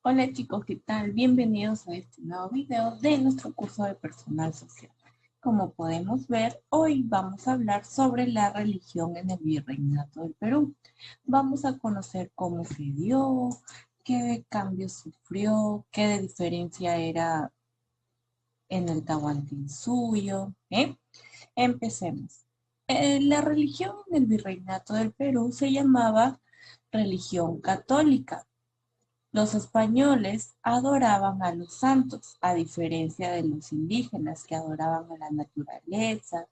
Hola chicos, ¿qué tal? Bienvenidos a este nuevo video de nuestro curso de personal social. Como podemos ver, hoy vamos a hablar sobre la religión en el Virreinato del Perú. Vamos a conocer cómo se dio, qué cambios sufrió, qué de diferencia era en el Tahuantinsuyo. Empecemos. La religión en el Virreinato del Perú se llamaba religión católica. Los españoles adoraban a los santos, a diferencia de los indígenas que adoraban a la naturaleza,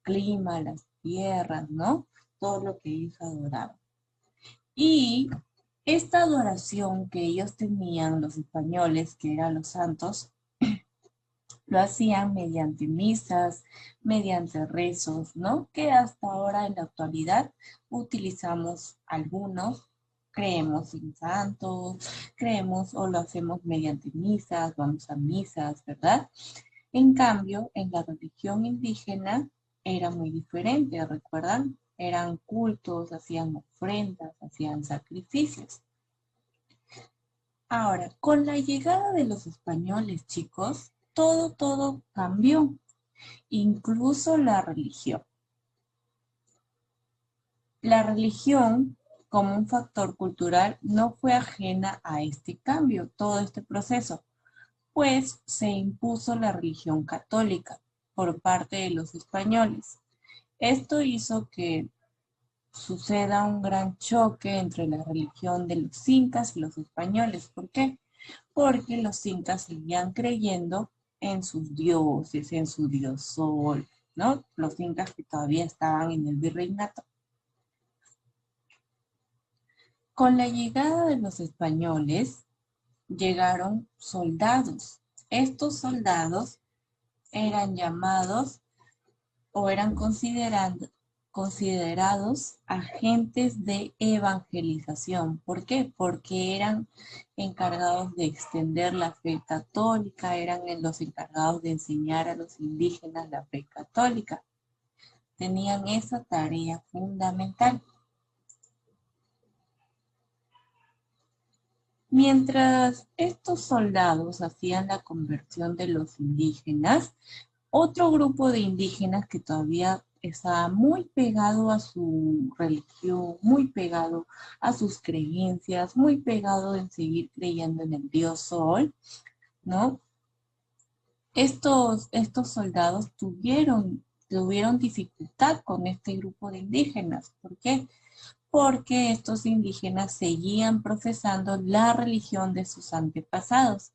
clima, las tierras, ¿no? Todo lo que ellos adoraban. Y esta adoración que ellos tenían, los españoles, que eran los santos, lo hacían mediante misas, mediante rezos, ¿no? Que hasta ahora en la actualidad utilizamos algunos, creemos en santos, creemos o lo hacemos mediante misas, vamos a misas, ¿verdad? En cambio, en la religión indígena era muy diferente, ¿recuerdan? Eran cultos, hacían ofrendas, hacían sacrificios. Ahora, con la llegada de los españoles, chicos, todo cambió, incluso la religión. La religión, como un factor cultural, no fue ajena a este cambio, todo este proceso, pues se impuso la religión católica por parte de los españoles. Esto hizo que suceda un gran choque entre la religión de los incas y los españoles. ¿Por qué? Porque los incas seguían creyendo en sus dioses, en su dios Sol, ¿no? Los incas que todavía estaban en el virreinato. Con la llegada de los españoles llegaron soldados. Estos soldados eran llamados o eran considerados agentes de evangelización. ¿Por qué? Porque eran encargados de extender la fe católica, eran los encargados de enseñar a los indígenas la fe católica. Tenían esa tarea fundamental. Mientras estos soldados hacían la conversión de los indígenas, otro grupo de indígenas que todavía estaba muy pegado a su religión, muy pegado a sus creencias, muy pegado en seguir creyendo en el dios Sol, ¿no? Estos soldados tuvieron dificultad con este grupo de indígenas. ¿Por qué? Porque estos indígenas seguían profesando la religión de sus antepasados,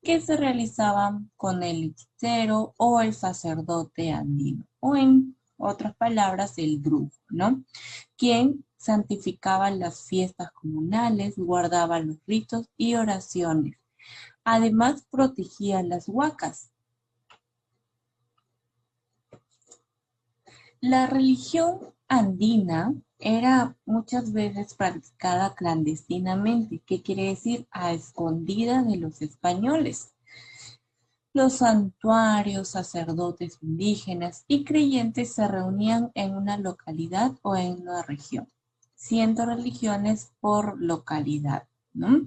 que se realizaban con el hechicero o el sacerdote andino, o en otras palabras, el brujo, ¿no? Quien santificaba las fiestas comunales, guardaba los ritos y oraciones. Además, protegía las huacas. La religión andina era muchas veces practicada clandestinamente, ¿qué quiere decir? A escondidas de los españoles. Los santuarios, sacerdotes indígenas y creyentes se reunían en una localidad o en una región, siendo religiones por localidad, ¿no?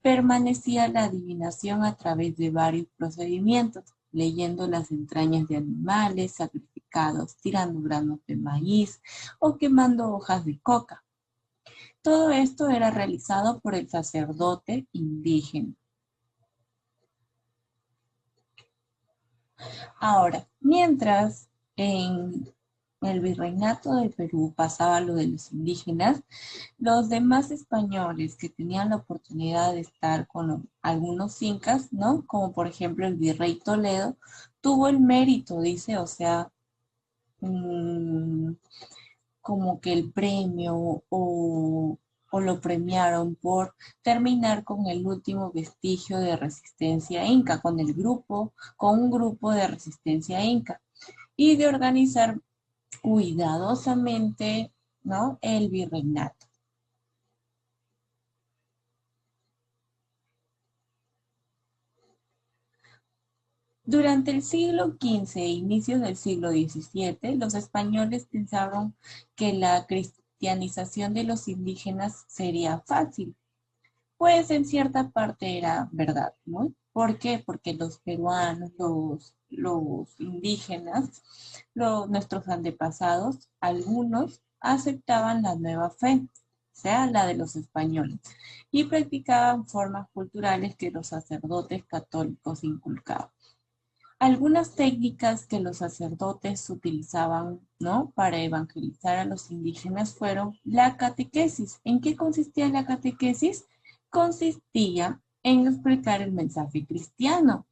Permanecía la adivinación a través de varios procedimientos, leyendo las entrañas de animales sacrificados, tirando granos de maíz o quemando hojas de coca. Todo esto era realizado por el sacerdote indígena. Ahora, mientras en el virreinato del Perú pasaba lo de los indígenas, los demás españoles que tenían la oportunidad de estar con algunos incas, ¿no? Como por ejemplo el virrey Toledo, tuvo el mérito, dice, o sea, como que el premio o lo premiaron por terminar con el último vestigio de resistencia inca, con un grupo de resistencia inca y de organizar cuidadosamente, ¿no? El virreinato. Durante el siglo XV e inicios del siglo XVII, los españoles pensaron que la cristianización de los indígenas sería fácil, Pues en cierta parte era verdad, ¿no? ¿Por qué? Porque los peruanos, los indígenas, nuestros antepasados, algunos aceptaban la nueva fe, o sea, la de los españoles, y practicaban formas culturales que los sacerdotes católicos inculcaban. Algunas técnicas que los sacerdotes utilizaban, ¿no?, para evangelizar a los indígenas fueron la catequesis. ¿En qué consistía la catequesis? Consistía en explicar el mensaje cristiano,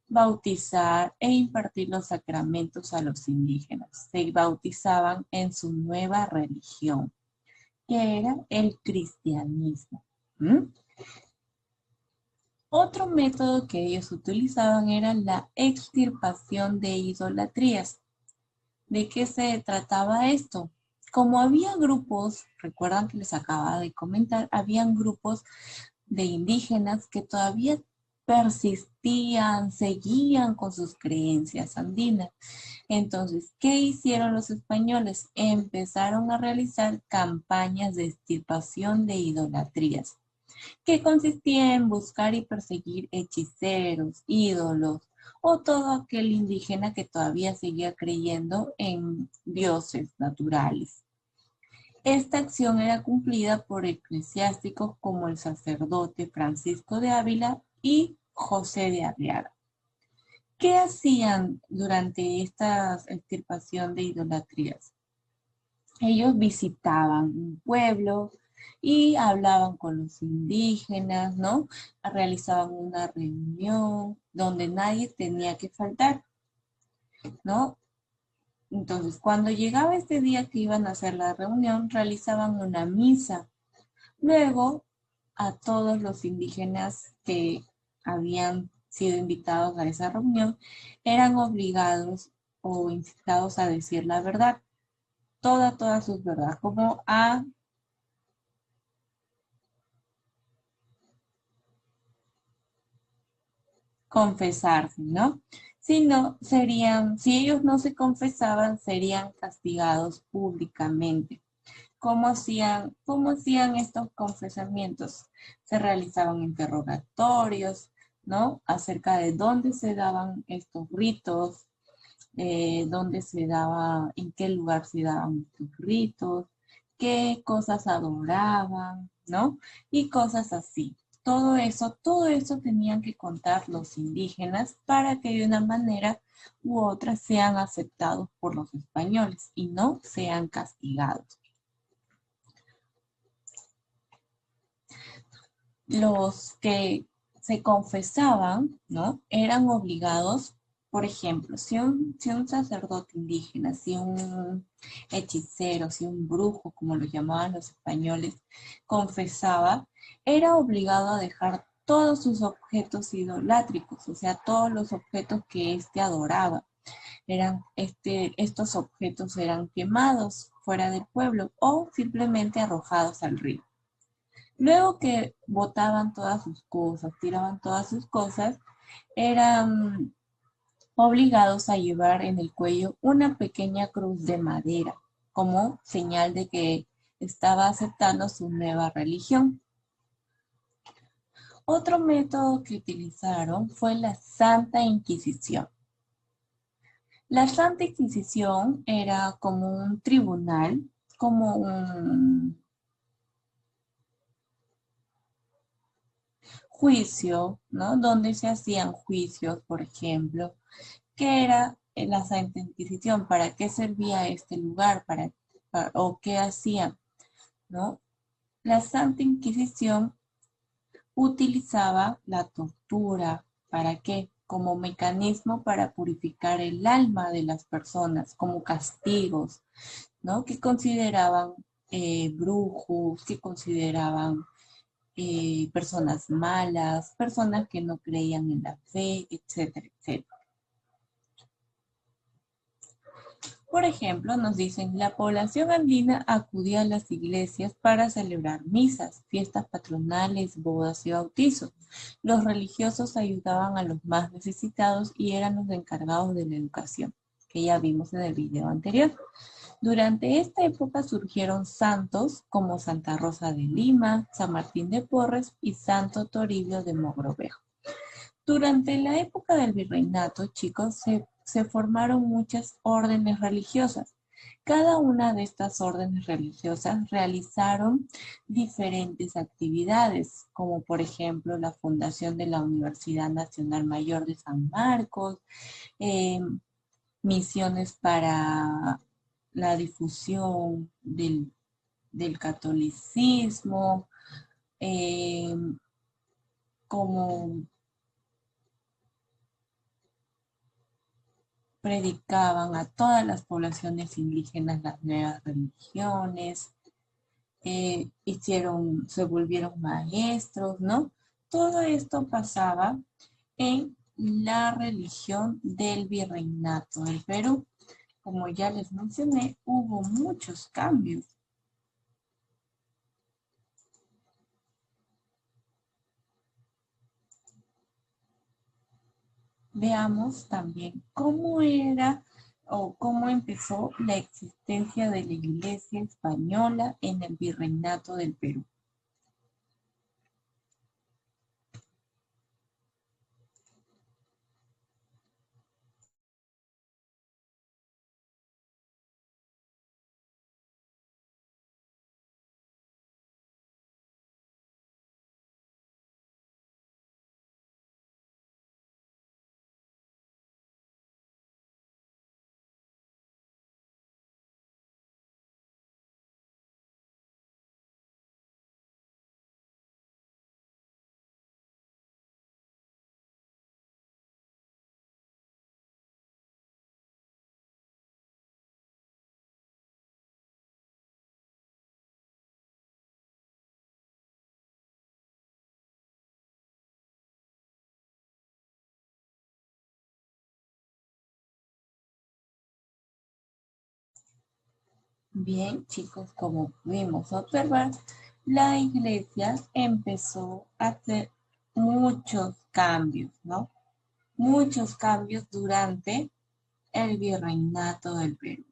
bautizar e impartir los sacramentos a los indígenas. Se bautizaban en su nueva religión, que era el cristianismo. ¿Mm? Otro método que ellos utilizaban era la extirpación de idolatrías. ¿De qué se trataba esto? Como había grupos, recuerdan que les acababa de comentar, habían grupos de indígenas que todavía persistían, seguían con sus creencias andinas. Entonces, ¿qué hicieron los españoles? Empezaron a realizar campañas de extirpación de idolatrías, que consistía en buscar y perseguir hechiceros, ídolos o todo aquel indígena que todavía seguía creyendo en dioses naturales. Esta acción era cumplida por eclesiásticos como el sacerdote Francisco de Ávila y José de Arriaga. ¿Qué hacían durante esta extirpación de idolatrías? Ellos visitaban un pueblo y hablaban con los indígenas, ¿no? Realizaban una reunión donde nadie tenía que faltar, ¿no? Entonces, cuando llegaba este día que iban a hacer la reunión, realizaban una misa. Luego, a todos los indígenas que habían sido invitados a esa reunión, eran obligados o incitados a decir la verdad, todas sus verdades, como a confesarse, ¿no? Si ellos no se confesaban, serían castigados públicamente. ¿Cómo hacían estos confesamientos? Se realizaban interrogatorios, ¿no? Acerca de dónde se daban estos ritos, dónde se daba, en qué lugar se daban estos ritos, qué cosas adoraban, ¿no? Y cosas así. Todo eso tenían que contar los indígenas para que de una manera u otra sean aceptados por los españoles y no sean castigados. Los que se confesaban, ¿no? Eran obligados, por ejemplo, si un sacerdote indígena, si un hechicero, si un brujo, como lo llamaban los españoles, confesaba, era obligado a dejar todos sus objetos idolátricos, o sea, todos los objetos que éste adoraba. Estos objetos eran quemados fuera del pueblo o simplemente arrojados al río. Luego que botaban todas sus cosas, tiraban todas sus cosas, eran obligados a llevar en el cuello una pequeña cruz de madera, como señal de que estaba aceptando su nueva religión. Otro método que utilizaron fue la Santa Inquisición. La Santa Inquisición era como un tribunal, como un juicio, ¿no? Donde se hacían juicios, por ejemplo, ¿qué era la Santa Inquisición? ¿Para qué servía este lugar? ¿O qué hacían? ¿No? La Santa Inquisición utilizaba la tortura. ¿Para qué? Como mecanismo para purificar el alma de las personas, como castigos, ¿no? Que consideraban brujos, que consideraban personas malas, personas que no creían en la fe, etcétera, etcétera. Por ejemplo, nos dicen, la población andina acudía a las iglesias para celebrar misas, fiestas patronales, bodas y bautizos. Los religiosos ayudaban a los más necesitados y eran los encargados de la educación, que ya vimos en el video anterior. Durante esta época surgieron santos como Santa Rosa de Lima, San Martín de Porres y Santo Toribio de Mogrovejo. Durante la época del virreinato, chicos, se formaron muchas órdenes religiosas. Cada una de estas órdenes religiosas realizaron diferentes actividades, como por ejemplo la fundación de la Universidad Nacional Mayor de San Marcos, eh, misiones para la difusión del catolicismo, eh, como predicaban a todas las poblaciones indígenas las nuevas religiones, se volvieron maestros, ¿no? Todo esto pasaba en la religión del virreinato del Perú. Como ya les mencioné, hubo muchos cambios. Veamos también cómo era o cómo empezó la existencia de la Iglesia española en el virreinato del Perú. Bien, chicos, como pudimos observar, la iglesia empezó a hacer muchos cambios, ¿no? Muchos cambios durante el virreinato del Perú.